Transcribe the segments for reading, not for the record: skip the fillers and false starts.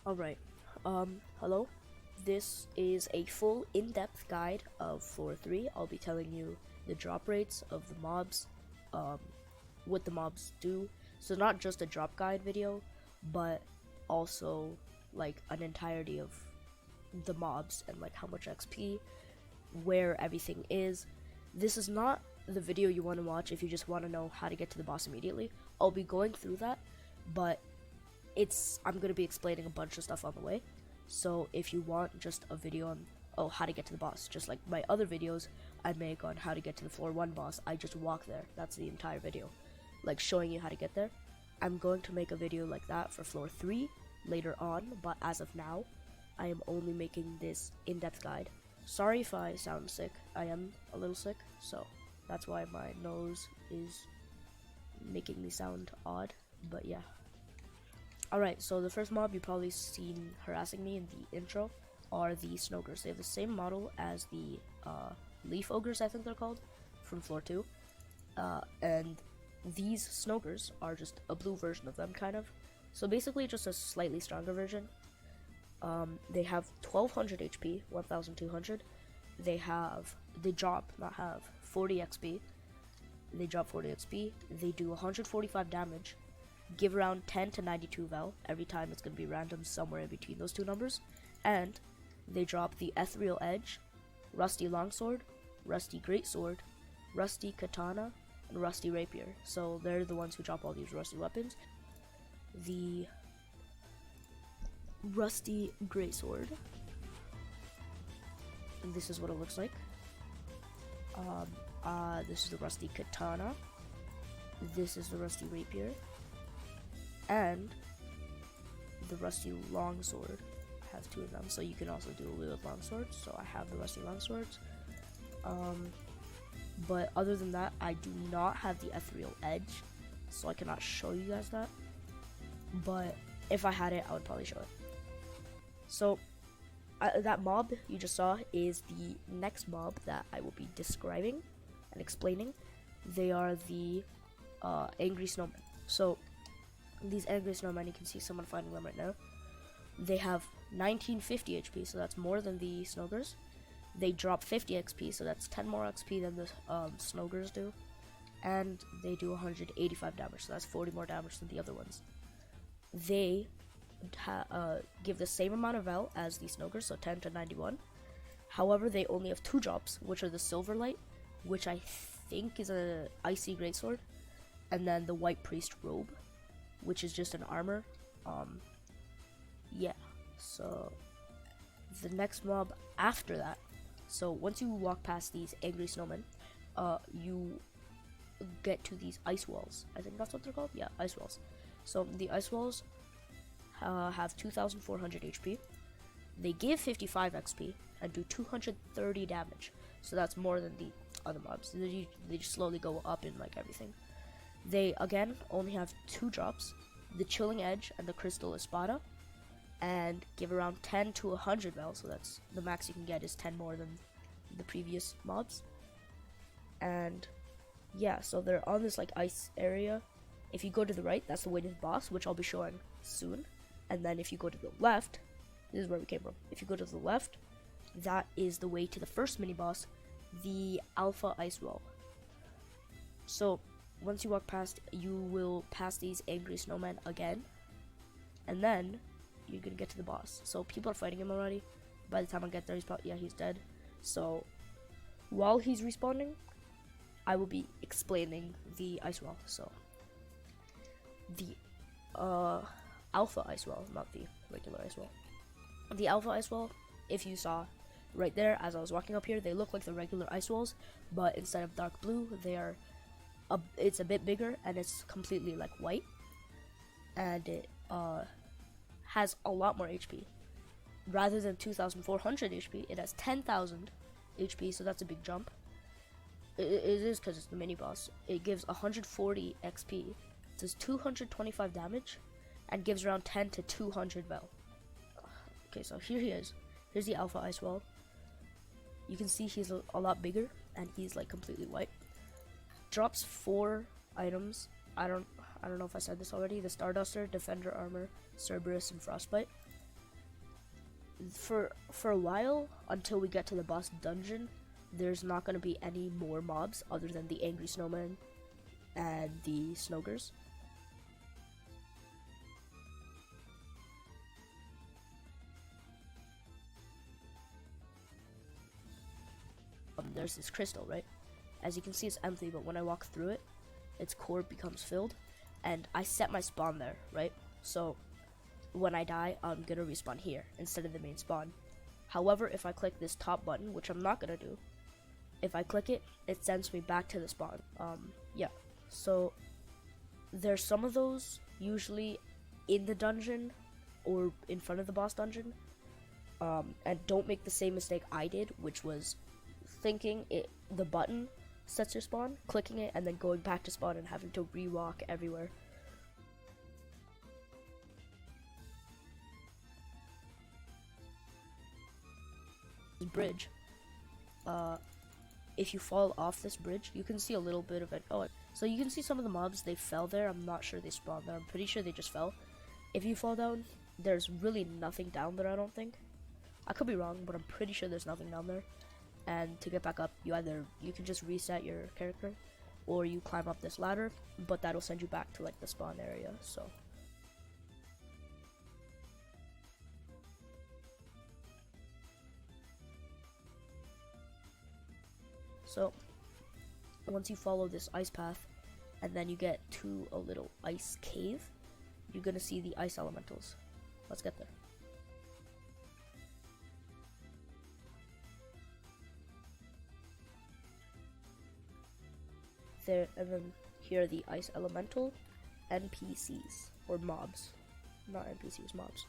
Alright, hello. This is a full in-depth guide of floor 3. I'll be telling you the drop rates of the mobs, um, what the mobs do. So not just a drop guide video, but also like an entirety of the mobs and like how much XP, where everything is. This is not the video you want to watch if you just want to know how to get to the boss immediately. I'll be going through that, but I'm gonna be explaining a bunch of stuff on the way. So if you want just a video on how to get to the boss, just like my other videos I make on how to get to the floor 1 boss, I just walk there. That's the entire video, like showing you how to get there. I'm going to make a video like that for floor 3 later on, but as of now I am only making this in-depth guide. Sorry if I sound sick. I am a little sick, so that's why my nose is making me sound odd, but yeah. Alright, so the first mob you've probably seen harassing me in the intro are the Snowgres. They have the same model as the Leaf Ogres, I think they're called, from floor 2. And these Snowgres are just a blue version of them, kind of. So basically just a slightly stronger version. They have 1200 HP, 1200. They drop, not have, 40 XP. They drop 40 XP. They do 145 damage. Give around 10 to 92 val. Every time it's going to be random somewhere in between those two numbers. And they drop the Ethereal Edge, Rusty Longsword, Rusty Greatsword, Rusty Katana, and Rusty Rapier. So they're the ones who drop all these rusty weapons. The Rusty Greatsword, and this is what it looks like. This is the Rusty Katana. This is the Rusty Rapier. And the Rusty Longsword. I have two of them, so you can also do away with longswords. So I have the Rusty Longswords. But other than that, I do not have the Ethereal Edge, so I cannot show you guys that. But if I had it, I would probably show it. So that mob you just saw is the next mob that I will be describing and explaining. They are the Angry Snowman. So these Angry Snowmen, you can see someone fighting them right now. They have 1950 HP, so that's more than the Snowgres. They drop 50 XP, so that's 10 more XP than the Snowgres do. And they do 185 damage, so that's 40 more damage than the other ones. They give the same amount of val as the Snowgres, so 10 to 91. However, they only have 2 drops, which are the Silverlight, which I think is a Icy Greatsword, and then the White Priest Robe, which is just an armor. Yeah, so the next mob after that, so once you walk past these Angry Snowmen, you get to these Icewhals. I think that's what they're called? Yeah, Icewhals. So the Icewhals have 2400 HP. They give 55 XP and do 230 damage. So that's more than the other mobs. They just slowly go up in like everything. They, again, only have 2 drops, the Chilling Edge and the Crystal Espada, and give around 10 to 100 val, so that's the max you can get is 10 more than the previous mobs. And yeah, so they're on this like ice area. If you go to the right, that's the way to the boss, which I'll be showing soon. And then if you go to the left, this is where we came from. If you go to the left, that is the way to the first mini boss, the Alpha Icewhal. So once you walk past, you will pass these Angry Snowmen again, and then you're gonna get to the boss. So people are fighting him already. By the time I get there, he's dead. So while he's respawning, I will be explaining the Icewhal. So the Alpha Icewhal, not the regular Icewhal. The Alpha Icewhal, if you saw right there as I was walking up here, they look like the regular Icewhals, but instead of dark blue, they are it's a bit bigger, and it's completely like white, and it has a lot more HP. Rather than 2400 HP, it has 10,000 HP, so that's a big jump. It is because it's the mini boss. It gives 140 XP, it does 225 damage, and gives around 10 to 200 val. Okay, so here he is. Here's the Alpha Icewhal. You can see he's a lot bigger, and he's like completely white. Drops 4 items. I don't know if I said this already. The Starduster, Defender Armor, Cerberus, and Frostbite. for a while, until we get to the boss dungeon, there's not going to be any more mobs other than the angry snowman and the Snowgres. There's this crystal, right? As you can see, it's empty, but when I walk through it, its core becomes filled, and I set my spawn there, right? So when I die, I'm gonna respawn here instead of the main spawn. However, if I click this top button, which I'm not gonna do, if I click it, it sends me back to the spawn. Yeah. So there's some of those usually in the dungeon or in front of the boss dungeon. And don't make the same mistake I did, which was thinking the button sets your spawn, clicking it, and then going back to spawn and having to re-walk everywhere. Bridge. If you fall off this bridge, you can see a little bit of it. Oh, so you can see some of the mobs, they fell there. I'm not sure they spawned there. I'm pretty sure they just fell. If you fall down, there's really nothing down there, I don't think. I could be wrong, but I'm pretty sure there's nothing down there. And to get back up, you can just reset your character, or you climb up this ladder, but that'll send you back to like the spawn area. So once you follow this ice path, and then you get to a little ice cave, you're gonna see the ice elementals. Let's get there. There, and then here are the ice elemental NPCs, or mobs. Not NPCs, mobs.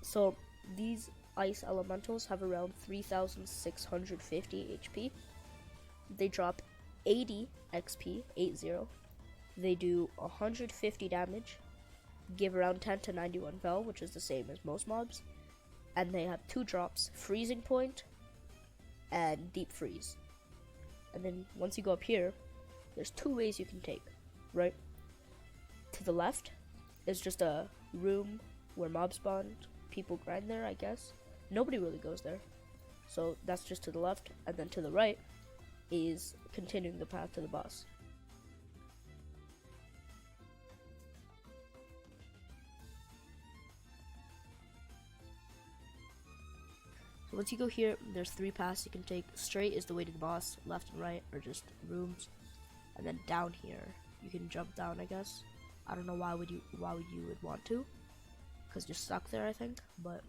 So these ice elementals have around 3,650 HP. They drop 80 XP, 80. They do 150 damage, give around 10 to 91 val, which is the same as most mobs. And they have 2 drops, freezing point and deep freeze. And then once you go up here, there's 2 ways you can take, right? To the left is just a room where mobs spawn, people grind there, I guess. Nobody really goes there, so that's just to the left. And then to the right is continuing the path to the boss. So once you go here, there's 3 paths you can take. Straight is the way to the boss, left and right are just rooms. And then down here, you can jump down, I guess. I don't know why would you would want to, because you're stuck there, I think, but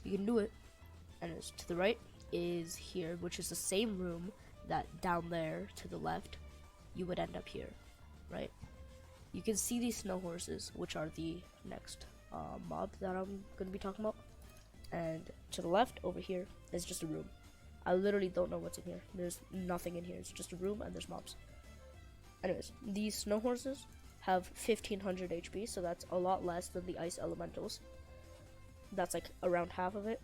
you can do it. And it's to the right is here, which is the same room that down there to the left, you would end up here, right? You can see these snow horses, which are the next mob that I'm gonna be talking about. And to the left over here is just a room. I literally don't know what's in here. There's nothing in here. It's just a room and there's mobs. Anyways, these snow horses have 1500 HP, so that's a lot less than the ice elementals. That's like around half of it.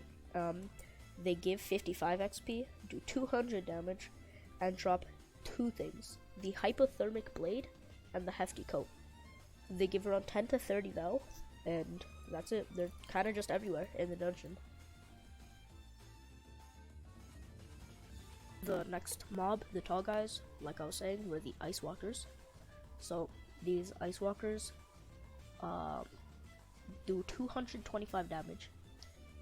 They give 55 XP, do 200 damage, and drop 2 things: the hypothermic blade and the hefty coat. They give around 10 to 30 val, and that's it. They're kind of just everywhere in the dungeon. The next mob, the tall guys, like I was saying, were the ice walkers. So these ice walkers do 225 damage,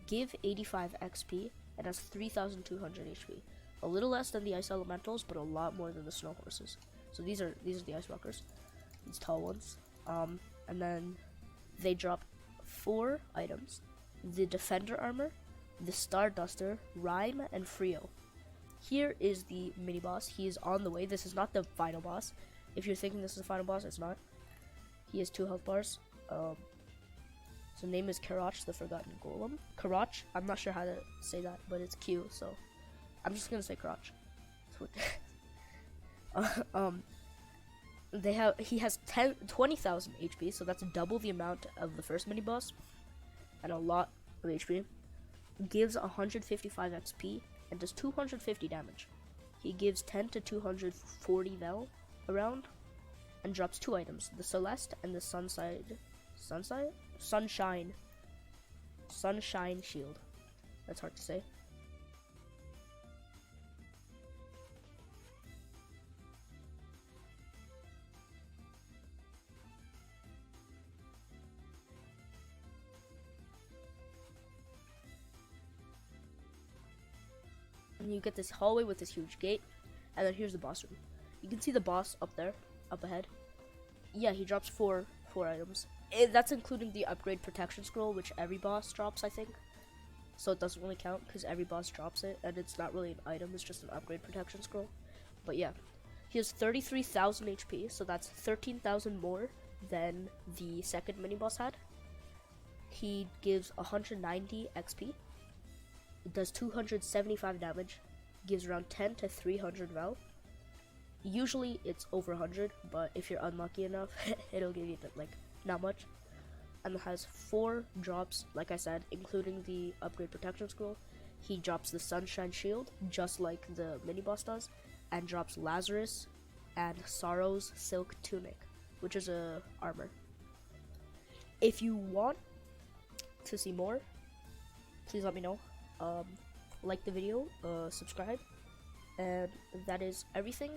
give 85 XP, and has 3,200 HP. A little less than the ice elementals, but a lot more than the snow horses. So these are the ice walkers, these tall ones. And then they drop 4 items: the defender armor, the star duster, rhyme, and frio. Here is the mini boss. He is on the way. This is not the final boss. If you're thinking this is the final boss, it's not. He has 2 health bars. So name is Qerach, the Forgotten Golem. Qerach, I'm not sure how to say that, but it's Q, so I'm just gonna say Qerach. He has 20,000 HP, so that's double the amount of the first mini boss, and a lot of HP. Gives 155 XP and does 250 damage. He gives 10 to 240 val around, and drops 2 items: the Celeste and the Sunshine Sunshine Shield. That's hard to say. And you get this hallway with this huge gate, and then here's the boss room. You can see the boss up there, up ahead. Yeah, he drops four items. That's including the upgrade protection scroll, which every boss drops, I think. So it doesn't really count because every boss drops it, and it's not really an item, it's just an upgrade protection scroll. But yeah, he has 33,000 HP, so that's 13,000 more than the second mini boss had. He gives 190 XP. It does 275 damage, gives around 10 to 300 val. Usually it's over 100, but if you're unlucky enough, it'll give you like not much. And it has 4 drops, like I said, including the upgrade protection scroll. He drops the Sunshine Shield, just like the mini boss does, and drops Lazarus and Sorrow's Silk Tunic, which is a armor. If you want to see more, please let me know. Like the video, subscribe, and that is everything.